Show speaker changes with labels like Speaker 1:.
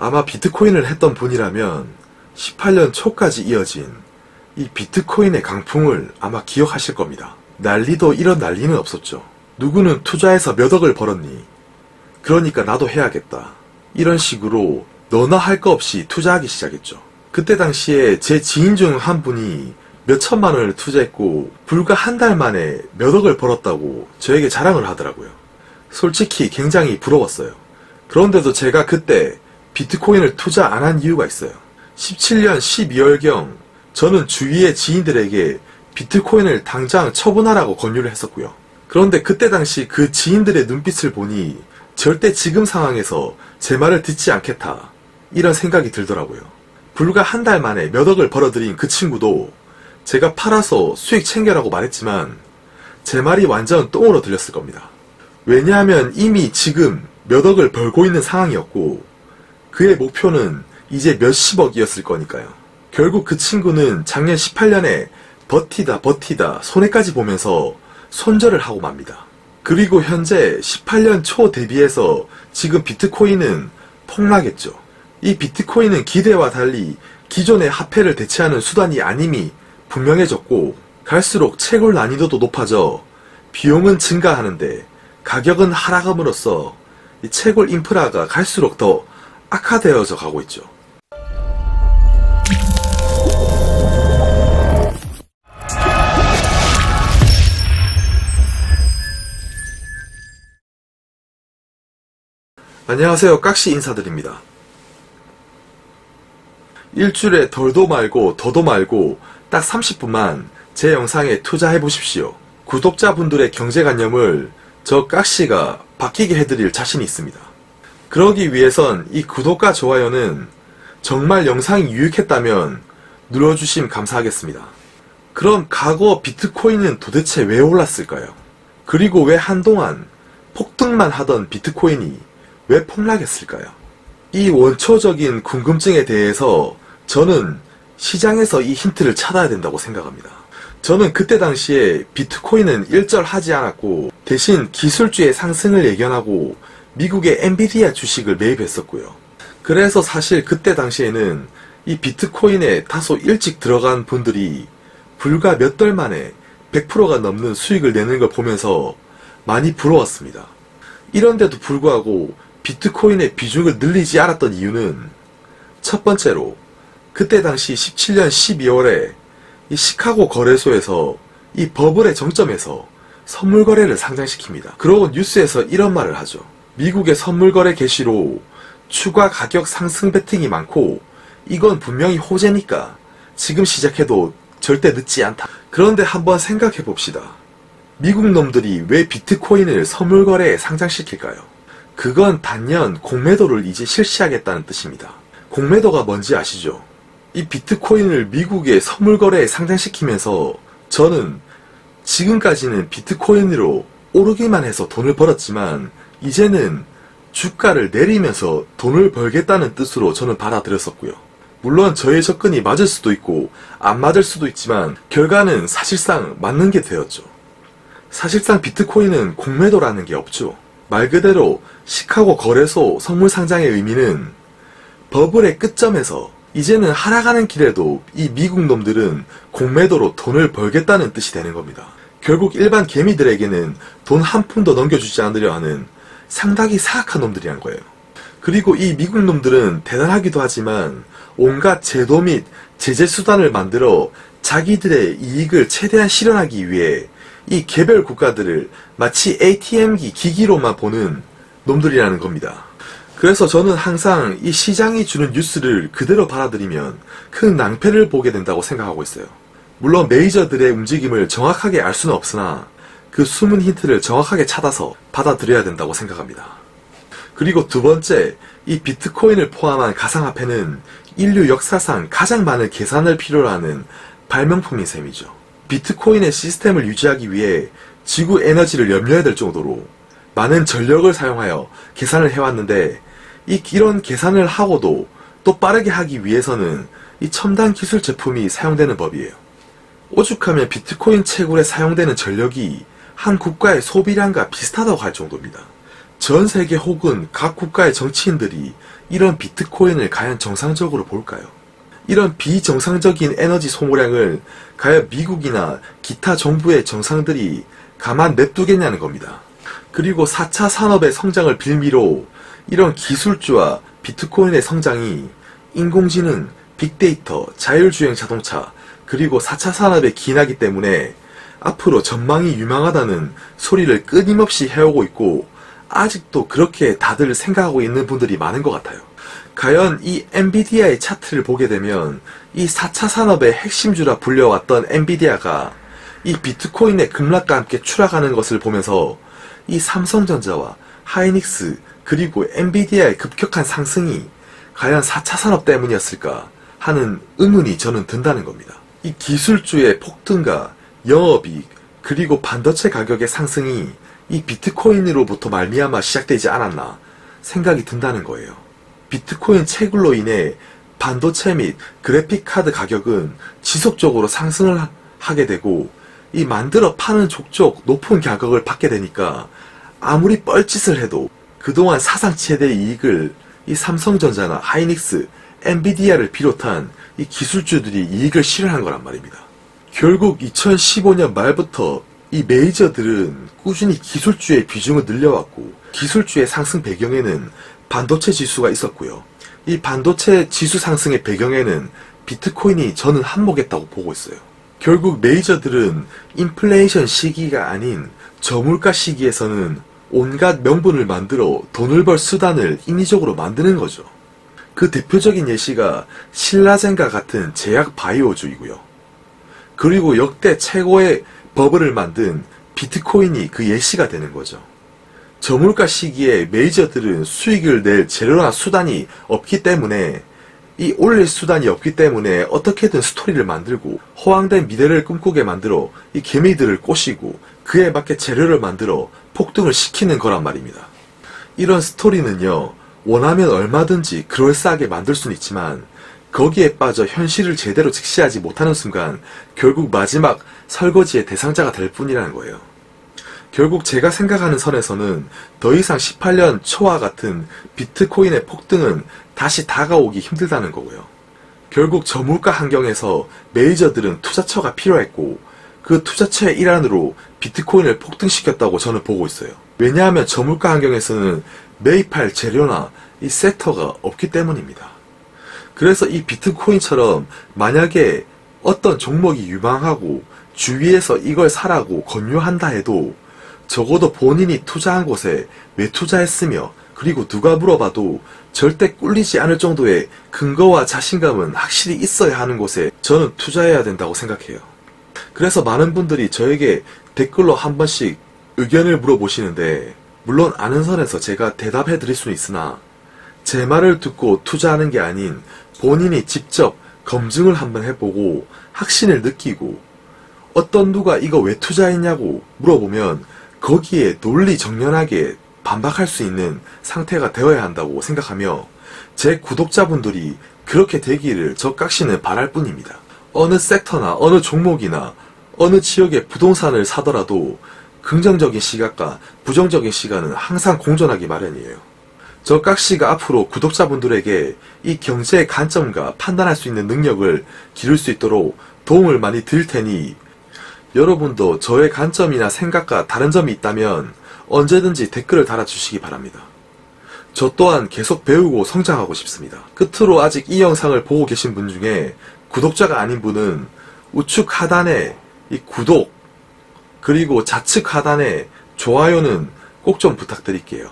Speaker 1: 아마 비트코인을 했던 분이라면 18년 초까지 이어진 이 비트코인의 강풍을 아마 기억하실 겁니다. 난리도 이런 난리는 없었죠. 누구는 투자해서 몇 억을 벌었니? 그러니까 나도 해야겠다. 이런 식으로 너나 할 거 없이 투자하기 시작했죠. 그때 당시에 제 지인 중 한 분이 몇 천만 원을 투자했고 불과 한 달 만에 몇 억을 벌었다고 저에게 자랑을 하더라고요. 솔직히 굉장히 부러웠어요. 그런데도 제가 그때 비트코인을 투자 안 한 이유가 있어요. 17년 12월경 저는 주위의 지인들에게 비트코인을 당장 처분하라고 권유를 했었고요. 그런데 그때 당시 그 지인들의 눈빛을 보니 절대 지금 상황에서 제 말을 듣지 않겠다, 이런 생각이 들더라고요. 불과 한 달 만에 몇 억을 벌어들인 그 친구도 제가 팔아서 수익 챙겨라고 말했지만 제 말이 완전 똥으로 들렸을 겁니다. 왜냐하면 이미 지금 몇 억을 벌고 있는 상황이었고 그의 목표는 이제 몇십억이었을 거니까요. 결국 그 친구는 작년 18년에 버티다 손해까지 보면서 손절을 하고 맙니다. 그리고 현재 18년 초 대비해서 지금 비트코인은 폭락했죠. 이 비트코인은 기대와 달리 기존의 화폐를 대체하는 수단이 아님이 분명해졌고 갈수록 채굴 난이도도 높아져 비용은 증가하는데 가격은 하락함으로써 이 채굴 인프라가 갈수록 더 악화되어져 가고 있죠. 안녕하세요, 깍시 인사드립니다. 일주일에 덜도 말고 더도 말고 딱 30분만 제 영상에 투자해보십시오. 구독자분들의 경제관념을 저 깍시가 바뀌게 해드릴 자신이 있습니다. 그러기 위해선 이 구독과 좋아요는 정말 영상이 유익했다면 눌러주시면 감사하겠습니다. 그럼 과거 비트코인은 도대체 왜 올랐을까요? 그리고 왜 한동안 폭등만 하던 비트코인이 왜 폭락했을까요? 이 원초적인 궁금증에 대해서 저는 시장에서 이 힌트를 찾아야 된다고 생각합니다. 저는 그때 당시에 비트코인은 일절하지 않았고 대신 기술주의 상승을 예견하고 미국의 엔비디아 주식을 매입했었고요. 그래서 사실 그때 당시에는 이 비트코인에 다소 일찍 들어간 분들이 불과 몇 달 만에 100%가 넘는 수익을 내는 걸 보면서 많이 부러웠습니다. 이런데도 불구하고 비트코인의 비중을 늘리지 않았던 이유는 첫 번째로 그때 당시 17년 12월에 이 시카고 거래소에서 이 버블의 정점에서 선물 거래를 상장시킵니다. 그러고 뉴스에서 이런 말을 하죠. 미국의 선물 거래 개시로 추가 가격 상승 베팅이 많고 이건 분명히 호재니까 지금 시작해도 절대 늦지 않다. 그런데 한번 생각해 봅시다. 미국 놈들이 왜 비트코인을 선물 거래에 상장시킬까요? 그건 단연 공매도를 이제 실시하겠다는 뜻입니다. 공매도가 뭔지 아시죠? 이 비트코인을 미국의 선물 거래에 상장시키면서 저는 지금까지는 비트코인으로 오르기만 해서 돈을 벌었지만 이제는 주가를 내리면서 돈을 벌겠다는 뜻으로 저는 받아들였었고요. 물론 저의 접근이 맞을 수도 있고 안 맞을 수도 있지만 결과는 사실상 맞는 게 되었죠. 사실상 비트코인은 공매도라는 게 없죠. 말 그대로 시카고 거래소 선물 상장의 의미는 버블의 끝점에서 이제는 하락하는 길에도 이 미국 놈들은 공매도로 돈을 벌겠다는 뜻이 되는 겁니다. 결국 일반 개미들에게는 돈 한 푼도 넘겨주지 않으려 하는 상당히 사악한 놈들이란 거예요. 그리고 이 미국 놈들은 대단하기도 하지만 온갖 제도 및 제재 수단을 만들어 자기들의 이익을 최대한 실현하기 위해 이 개별 국가들을 마치 ATM기 기기로만 보는 놈들이라는 겁니다. 그래서 저는 항상 이 시장이 주는 뉴스를 그대로 받아들이면 큰 낭패를 보게 된다고 생각하고 있어요. 물론 메이저들의 움직임을 정확하게 알 수는 없으나 그 숨은 힌트를 정확하게 찾아서 받아들여야 된다고 생각합니다. 그리고 두 번째, 이 비트코인을 포함한 가상화폐는 인류 역사상 가장 많은 계산을 필요로 하는 발명품인 셈이죠. 비트코인의 시스템을 유지하기 위해 지구 에너지를 염려해야 될 정도로 많은 전력을 사용하여 계산을 해왔는데 이런 계산을 하고도 또 빠르게 하기 위해서는 이 첨단 기술 제품이 사용되는 법이에요. 오죽하면 비트코인 채굴에 사용되는 전력이 한 국가의 소비량과 비슷하다고 할 정도입니다. 전 세계 혹은 각 국가의 정치인들이 이런 비트코인을 과연 정상적으로 볼까요? 이런 비정상적인 에너지 소모량을 과연 미국이나 기타 정부의 정상들이 가만 냅두겠냐는 겁니다. 그리고 4차 산업의 성장을 빌미로 이런 기술주와 비트코인의 성장이 인공지능, 빅데이터, 자율주행 자동차, 그리고 4차 산업에 기인하기 때문에 앞으로 전망이 유망하다는 소리를 끊임없이 해오고 있고, 아직도 그렇게 다들 생각하고 있는 분들이 많은 것 같아요. 과연 이 엔비디아의 차트를 보게 되면 이 4차 산업의 핵심주라 불려왔던 엔비디아가 이 비트코인의 급락과 함께 추락하는 것을 보면서 이 삼성전자와 하이닉스 그리고 엔비디아의 급격한 상승이 과연 4차 산업 때문이었을까 하는 의문이 저는 든다는 겁니다. 이 기술주의 폭등과 영업이익 그리고 반도체 가격의 상승이 이 비트코인으로부터 말미암아 시작되지 않았나 생각이 든다는 거예요. 비트코인 채굴로 인해 반도체 및 그래픽카드 가격은 지속적으로 상승을 하게 되고, 이 만들어 파는 족족 높은 가격을 받게 되니까 아무리 뻘짓을 해도 그동안 사상 최대 이익을 이 삼성전자나 하이닉스, 엔비디아를 비롯한 이 기술주들이 이익을 실현한 거란 말입니다. 결국 2015년 말부터 이 메이저들은 꾸준히 기술주의 비중을 늘려왔고, 기술주의 상승 배경에는 반도체 지수가 있었고요. 이 반도체 지수 상승의 배경에는 비트코인이 저는 한몫했다고 보고 있어요. 결국 메이저들은 인플레이션 시기가 아닌 저물가 시기에서는 온갖 명분을 만들어 돈을 벌 수단을 인위적으로 만드는 거죠. 그 대표적인 예시가 신라젠과 같은 제약 바이오주이고요. 그리고 역대 최고의 버블을 만든 비트코인이 그 예시가 되는 거죠. 저물가 시기에 메이저들은 수익을 낼 재료나 수단이 없기 때문에, 이 올릴 수단이 없기 때문에 어떻게든 스토리를 만들고 허황된 미래를 꿈꾸게 만들어 이 개미들을 꼬시고 그에 맞게 재료를 만들어 폭등을 시키는 거란 말입니다. 이런 스토리는요, 원하면 얼마든지 그럴싸하게 만들 수는 있지만 거기에 빠져 현실을 제대로 직시하지 못하는 순간 결국 마지막 설거지의 대상자가 될 뿐이라는 거예요. 결국 제가 생각하는 선에서는 더 이상 18년 초와 같은 비트코인의 폭등은 다시 다가오기 힘들다는 거고요. 결국 저물가 환경에서 메이저들은 투자처가 필요했고, 그 투자처의 일환으로 비트코인을 폭등시켰다고 저는 보고 있어요. 왜냐하면 저물가 환경에서는 매입할 재료나 이 섹터가 없기 때문입니다. 그래서 이 비트코인처럼 만약에 어떤 종목이 유망하고 주위에서 이걸 사라고 권유한다 해도 적어도 본인이 투자한 곳에 왜 투자했으며, 그리고 누가 물어봐도 절대 꿀리지 않을 정도의 근거와 자신감은 확실히 있어야 하는 곳에 저는 투자해야 된다고 생각해요. 그래서 많은 분들이 저에게 댓글로 한 번씩 의견을 물어보시는데, 물론 아는 선에서 제가 대답해 드릴 수는 있으나 제 말을 듣고 투자하는 게 아닌 본인이 직접 검증을 한번 해보고 확신을 느끼고, 어떤 누가 이거 왜 투자했냐고 물어보면 거기에 논리정연하게 반박할 수 있는 상태가 되어야 한다고 생각하며, 제 구독자분들이 그렇게 되기를 저 깍시는 바랄 뿐입니다. 어느 섹터나 어느 종목이나 어느 지역의 부동산을 사더라도 긍정적인 시각과 부정적인 시각은 항상 공존하기 마련이에요. 저 깍시가 앞으로 구독자분들에게 이 경제의 관점과 판단할 수 있는 능력을 기를 수 있도록 도움을 많이 드릴 테니, 여러분도 저의 관점이나 생각과 다른 점이 있다면 언제든지 댓글을 달아주시기 바랍니다. 저 또한 계속 배우고 성장하고 싶습니다. 끝으로 아직 이 영상을 보고 계신 분 중에 구독자가 아닌 분은 우측 하단에 이 구독, 그리고 좌측 하단에 좋아요는 꼭 좀 부탁드릴게요.